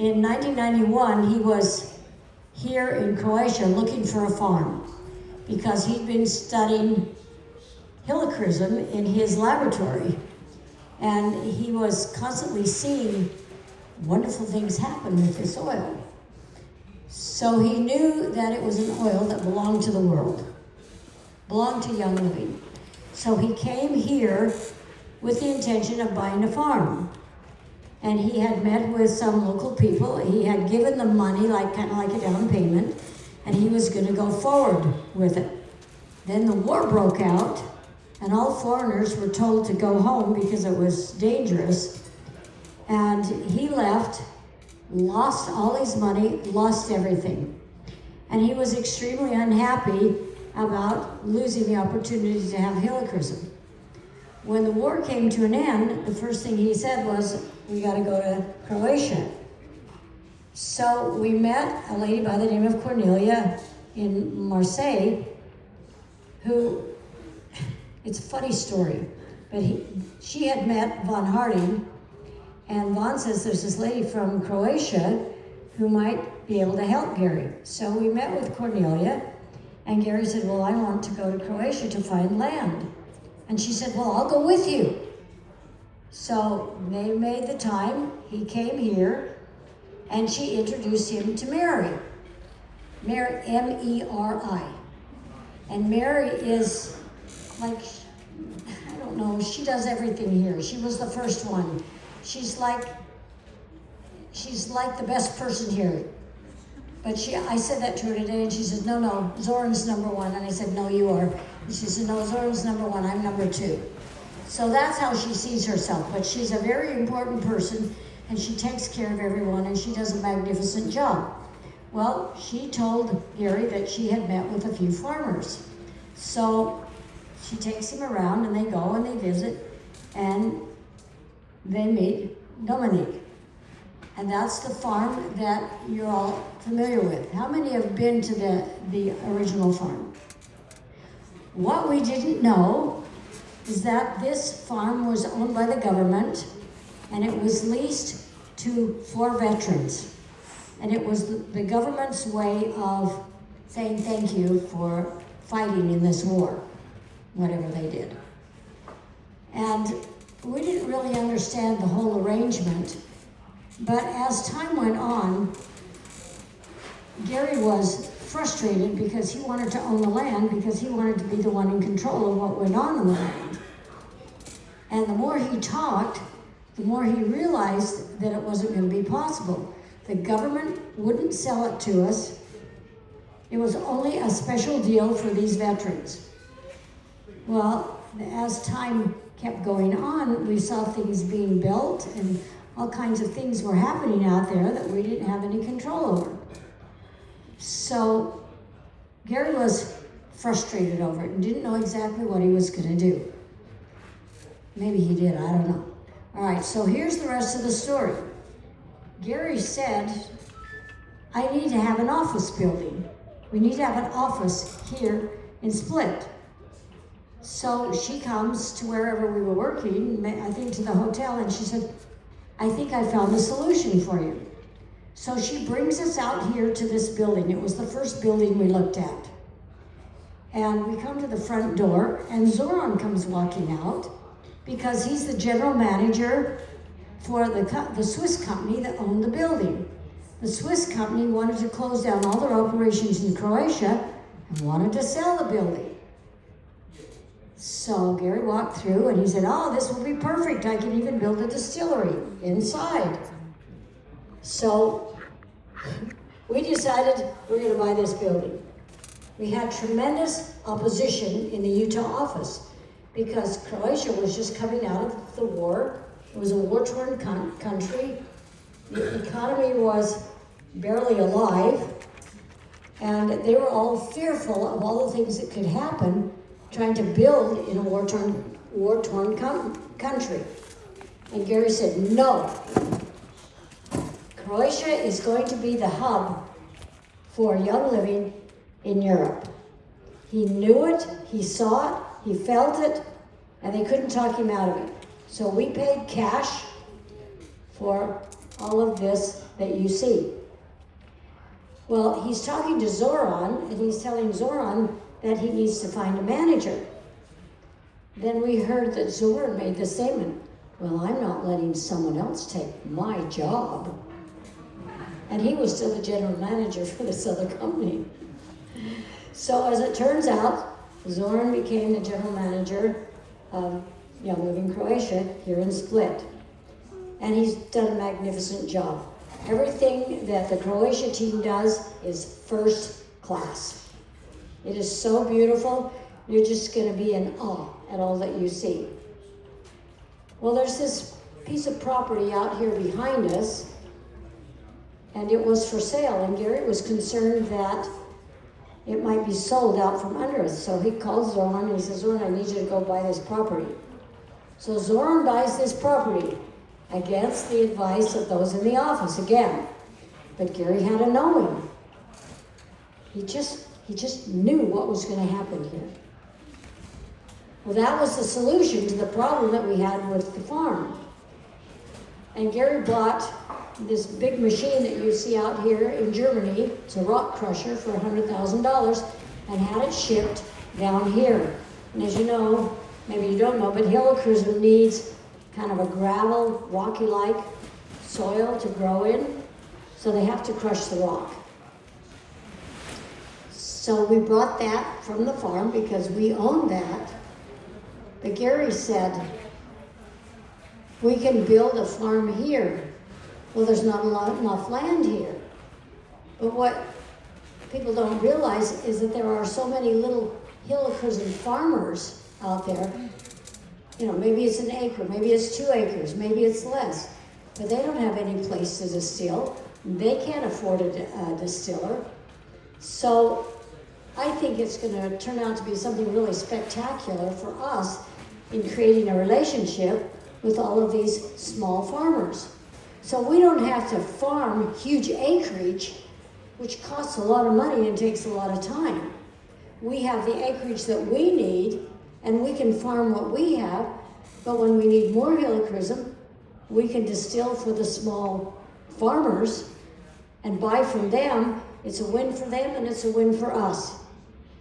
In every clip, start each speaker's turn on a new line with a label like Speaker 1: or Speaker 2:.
Speaker 1: in 1991, he was here in Croatia looking for a farm because he'd been studying helichrysum in his laboratory. And he was constantly seeing wonderful things happen with this oil. So he knew that it was an oil that belonged to the world, belonged to Young Living. So he came here with the intention of buying a farm. And he had met with some local people. He had given them money, kind of like a down payment, and he was going to go forward with it. Then the war broke out, and all foreigners were told to go home because it was dangerous. And he left, lost all his money, lost everything. And he was extremely unhappy about losing the opportunity to have helichrysum. When the war came to an end, the first thing he said was, we got to go to Croatia. So we met a lady by the name of Cornelia in Marseille, who, it's a funny story, but she had met Von Harding, and Von says there's this lady from Croatia who might be able to help Gary. So we met with Cornelia, and Gary said, well, I want to go to Croatia to find land. And she said, well, I'll go with you. So they made the time, he came here, and she introduced him to Mary. Mary, M-E-R-I. And Mary is like, I don't know, she does everything here. She was the first one. She's like the best person here. But I said that to her today, and she said, no, Zoran's number one. And I said, no, you are. And she said, no, Zoran's number one, I'm number two. So that's how she sees herself. But she's a very important person, and she takes care of everyone, and she does a magnificent job. Well, she told Gary that she had met with a few farmers. So she takes him around, and they go and they visit, and they meet Dominique. And that's the farm that you're all familiar with. How many have been to the original farm? What we didn't know is that this farm was owned by the government, and it was leased to 4 veterans. And it was the government's way of saying thank you for fighting in this war, whatever they did. And we didn't really understand the whole arrangement, but as time went on, Gary was frustrated because he wanted to own the land, because he wanted to be the one in control of what went on in the land. And the more he talked, the more he realized that it wasn't going to be possible. The government wouldn't sell it to us. It was only a special deal for these veterans. Well, as time kept going on, we saw things being built and all kinds of things were happening out there that we didn't have any control over. So Gary was frustrated over it and didn't know exactly what he was going to do. Maybe he did, I don't know. All right, so here's the rest of the story. Gary said, I need to have an office building. We need to have an office here in Split. So she comes to wherever we were working, I think to the hotel, and she said, I think I found a solution for you. So she brings us out here to this building. It was the first building we looked at. And we come to the front door, and Zoran comes walking out because he's the general manager for the Swiss company that owned the building. The Swiss company wanted to close down all their operations in Croatia and wanted to sell the building. So Gary walked through and he said, oh, this will be perfect. I can even build a distillery inside. So we decided we're going to buy this building. We had tremendous opposition in the Utah office because Croatia was just coming out of the war. It was a war-torn country. The economy was barely alive, and they were all fearful of all the things that could happen trying to build in a war-torn country. And Gary said, no. Croatia is going to be the hub for Young Living in Europe. He knew it, he saw it, he felt it, and they couldn't talk him out of it. So we paid cash for all of this that you see. Well, he's talking to Zoran, and he's telling Zoran that he needs to find a manager. Then we heard that Zoran made the statement, well, I'm not letting someone else take my job. And he was still the general manager for this other company. So as it turns out, Zoran became the general manager of Young Living Croatia here in Split. And he's done a magnificent job. Everything that the Croatia team does is first class. It is so beautiful, you're just going to be in awe at all that you see. Well, there's this piece of property out here behind us, and it was for sale, and Gary was concerned that it might be sold out from under us. So he calls Zoran and he says, Zoran, I need you to go buy this property. So Zoran buys this property against the advice of those in the office again. But Gary had a knowing. He just knew what was going to happen here. Well, that was the solution to the problem that we had with the farm. And Gary bought this big machine that you see out here in Germany. It's a rock crusher for $100,000 and had it shipped down here. And as you know, maybe you don't know, but Hillerkruisen needs kind of a gravel, rocky-like soil to grow in, so they have to crush the rock. So we brought that from the farm because we own that. But Gary said, we can build a farm here. Well, there's not enough land here. But what people don't realize is that there are so many little Hillerkruisen farmers out there. You know, maybe it's an acre, maybe it's 2 acres, maybe it's less. But they don't have any place to distill. They can't afford a distiller. So I think it's going to turn out to be something really spectacular for us in creating a relationship with all of these small farmers. So we don't have to farm huge acreage, which costs a lot of money and takes a lot of time. We have the acreage that we need, and we can farm what we have, but when we need more Hillerkruisen, we can distill for the small farmers and buy from them. It's a win for them and it's a win for us.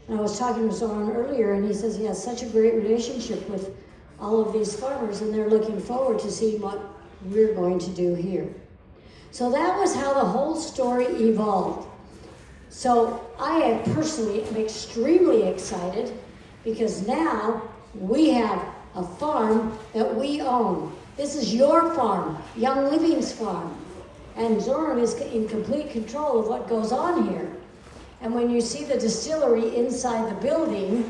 Speaker 1: And I was talking to Zoran earlier, and he says he has such a great relationship with all of these farmers, and they're looking forward to seeing what we're going to do here. So that was how the whole story evolved. So I personally am extremely excited because now we have a farm that we own. This is your farm, Young Living's farm. And Zoran is in complete control of what goes on here. And when you see the distillery inside the building,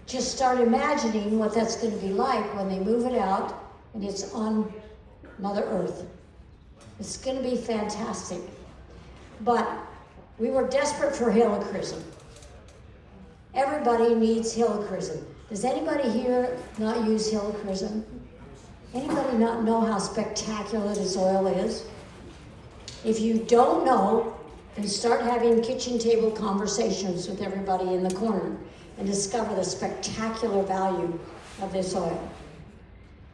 Speaker 1: just start imagining what that's going to be like when they move it out and it's on Mother Earth. It's going to be fantastic. But we were desperate for Hillerkruisen. Everybody needs Hillerkruisen. Does anybody here not use Hillerkruisen? Anybody not know how spectacular this oil is? If you don't know, then start having kitchen table conversations with everybody in the corner and discover the spectacular value of this oil.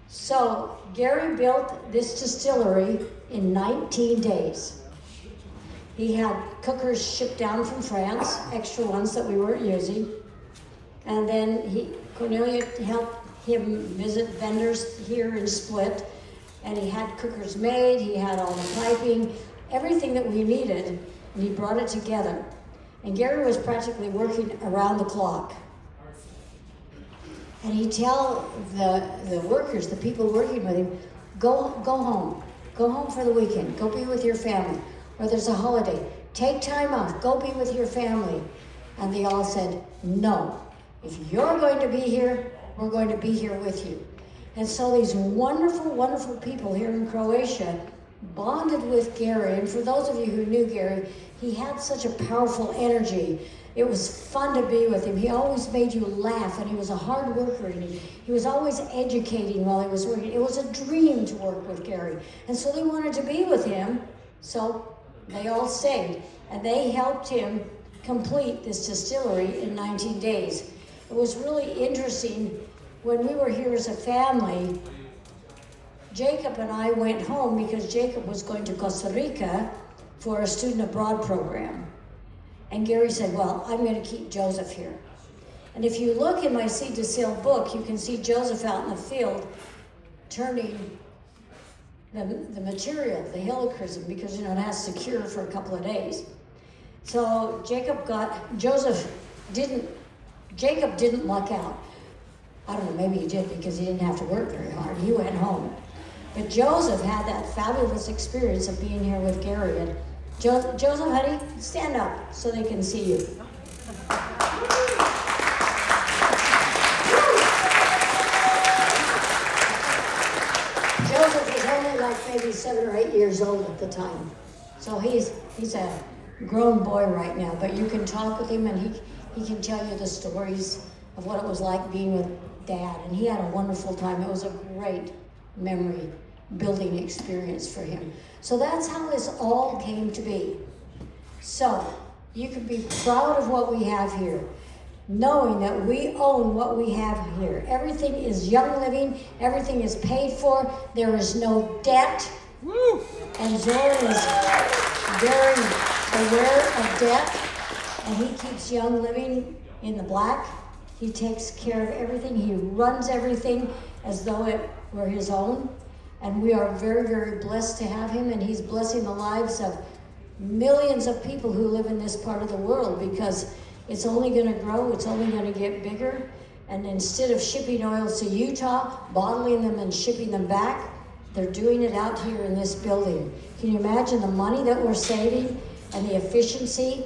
Speaker 1: So Gary built this distillery in 19 days. He had cookers shipped down from France, extra ones that we weren't using. And then Cornelia helped him visit vendors here in Split. And he had cookers made, he had all the piping, everything that we needed, and he brought it together. And Gary was practically working around the clock. And he'd tell the workers, the people working with him, go home. Go home for the weekend. Go be with your family. Or there's a holiday. Take time off. Go be with your family. And they all said, no. If you're going to be here, we're going to be here with you. And so these wonderful, wonderful people here in Croatia bonded with Gary. And for those of you who knew Gary, he had such a powerful energy. It was fun to be with him. He always made you laugh, and he was a hard worker, and he was always educating while he was working. It was a dream to work with Gary. And so they wanted to be with him, so they all stayed. And they helped him complete this distillery in 19 days. It was really interesting. When we were here as a family, Jacob and I went home because Jacob was going to Costa Rica for a student abroad program. And Gary said, well, I'm going to keep Joseph here. And if you look in my Seed to Sail book, you can see Joseph out in the field turning the material, the helichrysum, because it has to cure for a couple of days. So Jacob didn't luck out. I don't know, maybe he did because he didn't have to work very hard. He went home. But Joseph had that fabulous experience of being here with Gary. And Joseph, honey, stand up so they can see you. Joseph was only like maybe 7 or 8 years old at the time. So he's a grown boy right now, but you can talk with him and he can tell you the stories of what it was like being with Dad. And he had a wonderful time. It was a great memory building experience for him. So that's how this all came to be. So you can be proud of what we have here, knowing that we own what we have here. Everything is Young Living. Everything is paid for. There is no debt. Woo! And Zoran is very aware of debt, and he keeps Young Living in the black. He takes care of everything. He runs everything as though it were his own. And we are very, very blessed to have him, and he's blessing the lives of millions of people who live in this part of the world, because it's only going to grow, it's only going to get bigger. And instead of shipping oils to Utah, bottling them and shipping them back, they're doing it out here in this building. Can you imagine the money that we're saving and the efficiency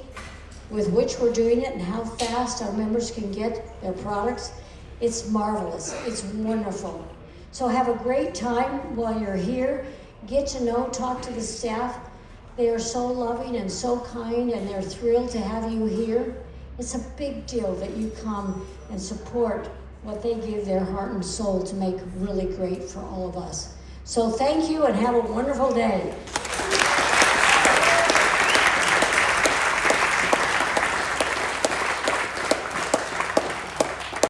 Speaker 1: with which we're doing it and how fast our members can get their products? It's marvelous. It's wonderful. So have a great time while you're here. Get to know, talk to the staff. They are so loving and so kind, and they're thrilled to have you here. It's a big deal that you come and support what they give their heart and soul to make really great for all of us. So thank you and have a wonderful day.